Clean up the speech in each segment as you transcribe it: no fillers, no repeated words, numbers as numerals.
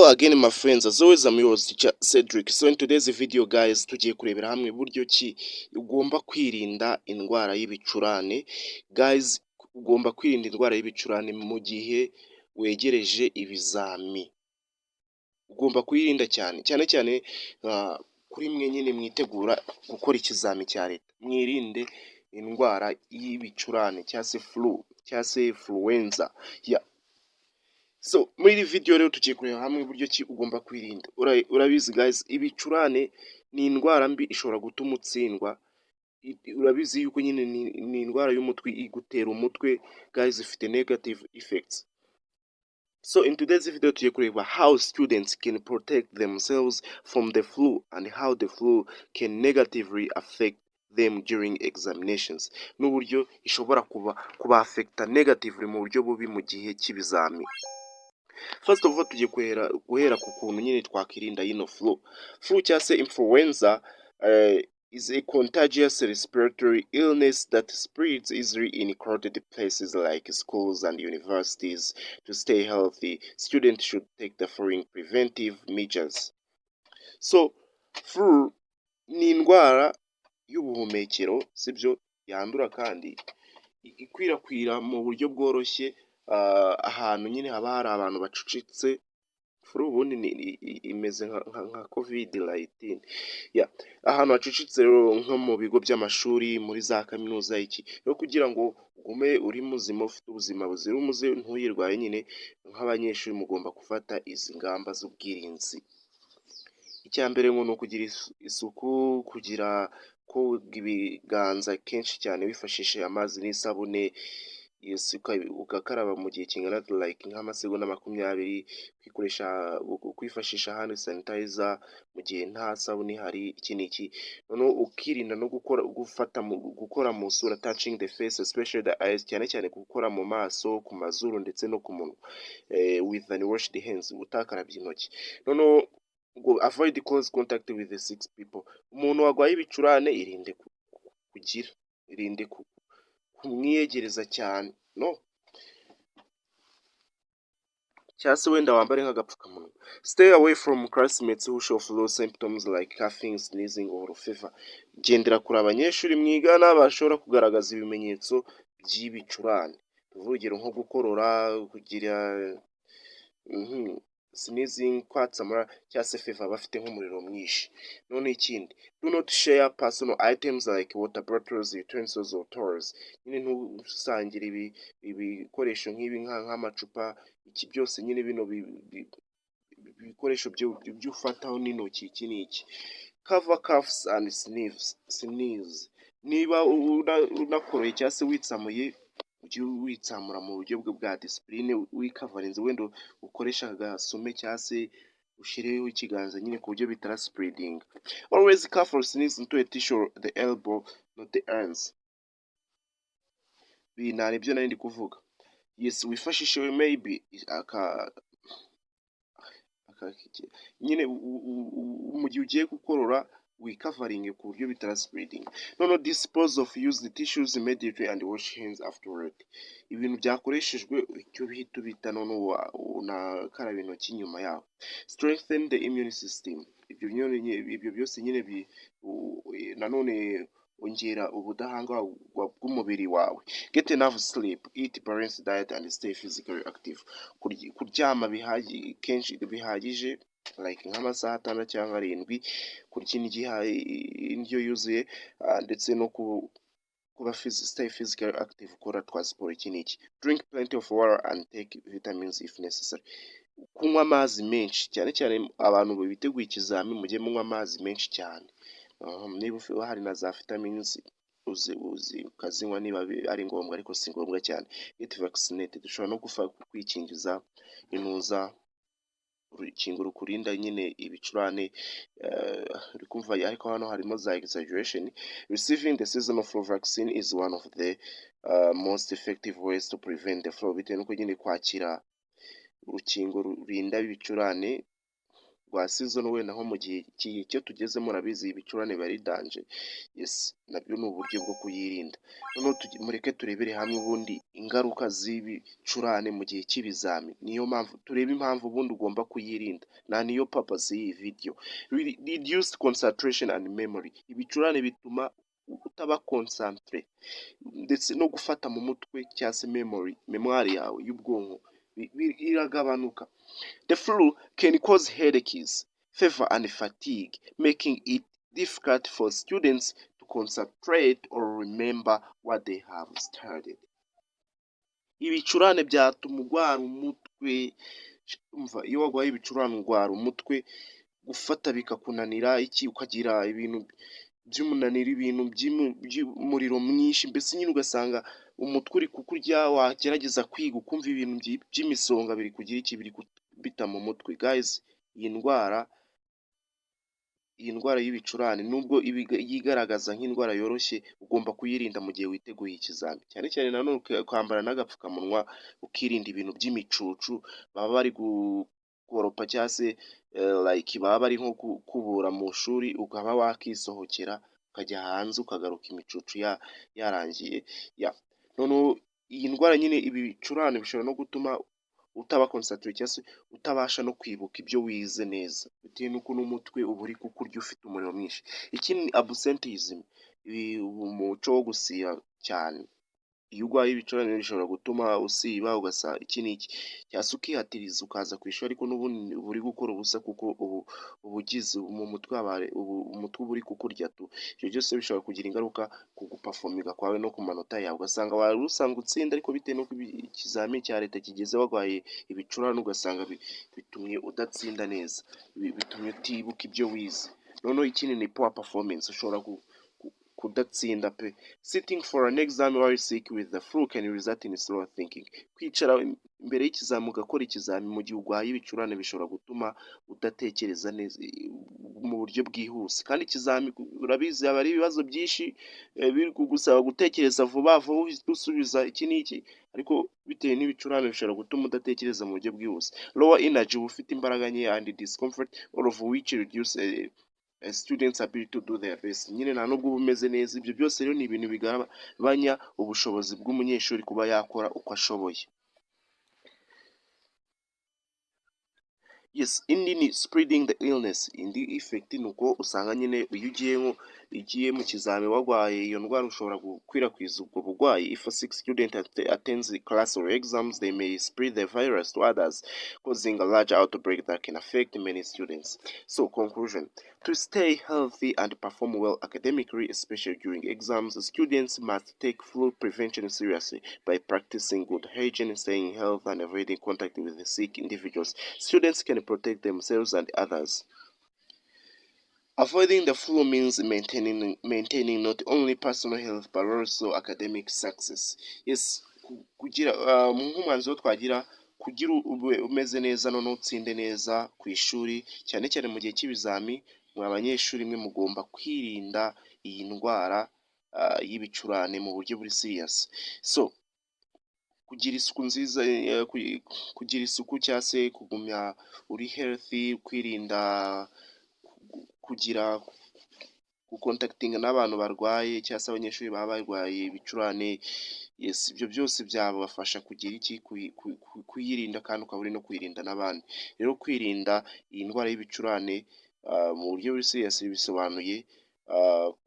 again my friends, as always I'm yours teacher Cedric. So in today's video guys tugiye kurebera hamwe buryo ki ugomba kwirinda indwara y'ibicurane. Guys, ugomba kwirinda indwara y'ibicurane mu gihe wegereje ibizami. Ugomba kwirinda cyane kuri mwe nyine mwitegura gukora ikizami cya leta. Mwirinde indwara y'ibicurane cyangwa se flu cyangwa se influenza. So muri iyi video rero tugiye kureba hamwe uburyo ki ugomba kwirinda. Urabizi guys, ibicurane ni indwara mbi ishobora gutuma utsindwa. Urabizi yuko nyine ni indwara y'umutwe igutera umutwe guys, ifite negative effects. So in today's video tugiye kureba how students can protect themselves from the flu and how the flu can negatively affect them during examinations. N'uburyo ishobora kuba affecta negatively mu buryo bubi mu gihe cy'ibizami. First of all tugiye guhera ku kuntu nyine twakirinda yino flu. Flu cyangwa se influenza is a contagious respiratory illness that spreads easily in crowded places like schools and universities. To stay healthy, students should take the following preventive measures. So, flu ni indwara y'ubuhumekero, sibyo, yandura kandi ikwirakwira mu buryo bworoshye ahantu nyine haba hari abantu bacucitse. Flu ubundi imeze nka COVID-19. Ahantu hacucitse rero nko mu bigo by'amashuri, muri za kaminuza iki. Rero kugira ngo ugume uri muzima ufite ubuzima buzira umuze ntuyirwaye nyine, nk'abanyeshuri mugomba gufata izi ngamba z'ubwirinzi. Icya mbere ngo ni ukugira isuku, kugira koga ibiganza kenshi cyane wifashishije amazi n'isabune, ugakaraba mu gihe kingana like nk'amasegonda 20, kwifashisha hand sanitizer mu gihe nta sabune ihari, iki n'iki. Noneho ukirinda no gukora mu sura, touching the face especially the eyes, cyane gukora mu maso, ku mazuru ndetse no ku munwa with unwashed hands, utakarabye intoki. Noneho avoid close contact with the sick people. Umuntu wagwaye ibicurane irinde kumwiyegereza cyane, no, cyangwa se wenda wambare nk'agapfukamunwa. Stay away from classmates who show flu symptoms like coughing, sneezing or fever. Gendera kure abanyeshuri mwigana bashobora kugaragaza ibimenyetso by'ibicurane. Urugero nko gukorora, kugira sneezing, kwatsamura cyangwa se fever bafite nk'umuriro mwinshi. None ikindi, do not share personal items like water bottles, utensils or towels. Nyine ntusangire ibikoresho nk'ibi nk'amacupa, iki byose nyine bino ibikoresho byo ufataho n'intoki, iki n'iki. Cover coughs and sneeze. Niba unakoroye cyangwa se witsamuye, ujye witsamura mu buryo bwa discipline, wikavarinze, wenda ukoresha agasume cyangwa se ushireho ikiganza nyine ku buryo bitara spreading. Always cough or sneeze into a tissue, the elbow, not the hands. Binari ibyo nari ndi kuvuga. Yes, wifashishe maybe nyine mu gihe ugiye gukorora wikavaringe ku buryo bitara spreading. Noneho dispose of used tissues immediately and wash hands afterward. Ibintu byakoreshejwe icyo bihita ubita, noneho unakaraba intoki nyuma yaho. Strengthen the immune system. Ibyo byose nyine nanone ongera ubudahangarwa bw'umubiri wawe. Get enough sleep, eat balanced diet and stay physically active. Kuryama kenshi bihagije like nk'amasaha 6 cyangwa 7, kurya indyo yuzuye, ndetse no kuba stay physically active, ukora twa siporo, iki n'iki. Drink plenty of water and take vitamins if necessary. Kunywa amazi menshi, cyane abantu biteguye ikizami mujye munywa amazi menshi cyane. Niba hari na za vitamins ukazinywa niba ari ngombwa, ariko si ngombwa cyane. Get vaccinated. Dushobora no kwikingiza urukingo rukurinda nyine ibicurane. Rikumva ariko hano harimo za exaggeration. Receiving the seasonal flu vaccine is one of the most effective ways to prevent the flu. Bitewe nuko nyine kwakira urukingo rurinda ibicurane rwa season wenda nko mu gihe cyo tugezemo murabizi ibicurane biba ari danje. Yes, nabyo ni uburyo bwo kuyirinda. Noneho mureke turebere hamwe ubundi ingaruka z'ibicurane mu gihe cy'ibizami. Niyo mpamvu turebe impamvu ubundi ugomba kuyirinda, niyo purpose y'iyi video. Reduced concentration and memory. Ibicurane bituma utaba concentrate ndetse no gufata mu mutwe cyangwa se memory yawe y'ubwonko iragabanuka. The flu can cause headaches, fever and fatigue, making it difficult for students to concentrate or remember what they have studied. Ibicurane byatuma urwara umutwe. Umva, iyo warwaye ibicurane urwara umutwe, gufata bikakunanira, ukagira ibintu by'umunaniro, ibintu by'umuriro mwinshi, mbese nyine ugasanga umutwe uri kukurya, wagerageza kwiga ukumva ibintu by'imisonga biri kugira biri kubita mu mutwe. Guys, iyi ndwara y'ibicurane nubwo yigaragaza nk'indwara yoroshye, ugomba kuyirinda mu gihe witeguye ikizami, cyane cyane nanone kwambara n'agapfukamunwa, ukirinda ibintu by'imicucu baba bari gukoropa cyangwa se baba bari nko kubura mu shuri, ukaba wakisohokera ukajya hanze ukagaruka imicucu yarangiye. Noneho iyi ndwara nyine, ibi bicurane bishobora no gutuma utaba concentrate cyangwa se utabasha no kwibuka ibyo wize neza, bitewe n'uko n'umutwe uba uri kukurya ufite umuriro mwinshi. Ikindi ni absenteeism, umuco wo gusiba cyane. Iyo urwaye ibicurane bishobora gutuma usiba, cyangwa se ukihatiriza ukaza ku ishuri ariko n'ubundi uba uri gukora ubusa, kuko ubugize mu mutwe umutwe uba uri kukurya tu. Ibyo byose bishobora kugira ingaruka ku guperforminga kwawe no ku manota yawe, ugasanga wari usanga utsinda ariko bitewe n'uko ikizamini cya leta kigeze warwaye ibicurane, ugasanga bitumye udatsinda neza, bitumye utibuka ibyo wize. Noneho ikindi ni poor performance, ushobora kudatsinda pe. Sitting for an exam while sick with the flu can result in slow thinking. Kwicara imbere y'ikizami ugakora ikizami mu gihe urwaye ibicurane bishobora gutuma udatekereza neza mu buryo bwihuse, kandi ikizami urabizi haba ari ibibazo byinshi biri kugusaba gutekereza vuba vuba usubiza iki n'iki, ariko bitewe n'ibicurane bishobora gutuma udatekereza mu buryo bwihuse. Lower energy, uba ufite imbaraga nke, and discomfort, all of which reduce students ability to do their best. Nyine nta nubwo uba umeze neza. Ibyo byose rero ni ibintu bigabanya ubushobozi bw'umunyeshuri kuba yakora uko ashoboye. Yes, indi ni spreading the illness. Indi effect ni uko usanga nyine iyo ugiye mu kizami warwaye iyo ndwara, ushobora gukwirakwiza ubwo burwayi. If a sick student attends the class or exams, they may spread the virus to others, causing a large outbreak that can affect many students. So, conclusion: to stay healthy and perform well academically, especially during exams, students must take flu prevention seriously by practicing good hygiene, staying healthy, and avoiding contact with the sick individuals. Students can protect themselves and others. Avoiding the flu means maintaining not only personal health but also academic success. Yes, kugira nk'umwanzuro twagira, kugira ube umeze neza noneho utsinde neza ku ishuri, cyane cyane mu gihe cy'ibizami. Mwa abanyeshuri mwe mugomba kwirinda iyi ndwara y'ibicurane mu buryo buri serious. So, kugira isuku nziza, kugira isuku cyangwa se kugumya uri healthy, kwirinda gukontakitinga n'abantu barwaye cyangwa se abanyeshuri baba barwaye ibicurane. Yes, ibyo byose byabafasha kugira kuyirinda, kandi ukaba uri no kwirinda n'abandi. Rero kwirinda iyi ndwara y'ibicurane mu buryo buri serious bisobanuye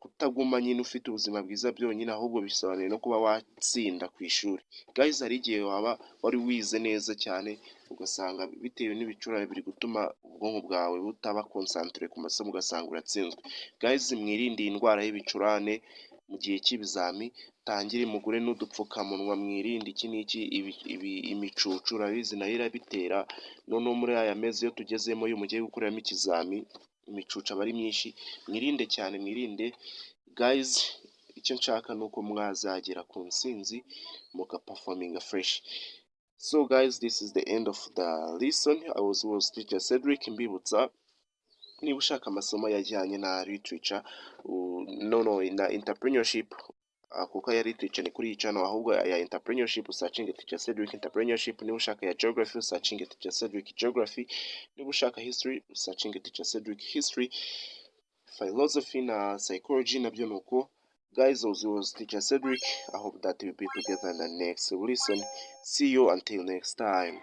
kutaguma nyine ufite ubuzima bwiza byonyine, ahubwo bisobanuye no kuba watsinda ku ishuri. Guys, hari igihe waba wari wize neza cyane, ugasanga bitewe n'ibicurane biri gutuma ubwonko bwawe butaba concentrate ku masomo, ugasanga uratsinzwe. Guys, mwirinde iyi ndwara y'ibicurane mu gihe cy'ibizami. Tangire mugure n'udupfukamunwa, mwirinde iki n'iki, imicucu urabizi nayo irabitera. Noneho muri aya mezi iyo tugezemo, iyo mugiye gukoreramo ikizami, imicucu aba ari myinshi. Mwirinde cyane, mwirinde. Guys, icyo nshaka ni uko mwazagera ku ntsinzi mugaperforminga fresh. So guys, this is the end of the lesson. I was teacher Cedric. Mbibutsa, niba ushaka amasomo yajyanye na literature na entrepreneurship, kuko yari teacher ni kuri iyi channel, ahubwo ya entrepreneurship searching teacher Cedric entrepreneurship, niba ushaka ya geography searching teacher Cedric geography, niba ushaka history searching teacher Cedric history, philosophy na psychology nabyo nuko. Guys, was teacher Cedric. I hope that we'll be together in the next lesson. See you until next time.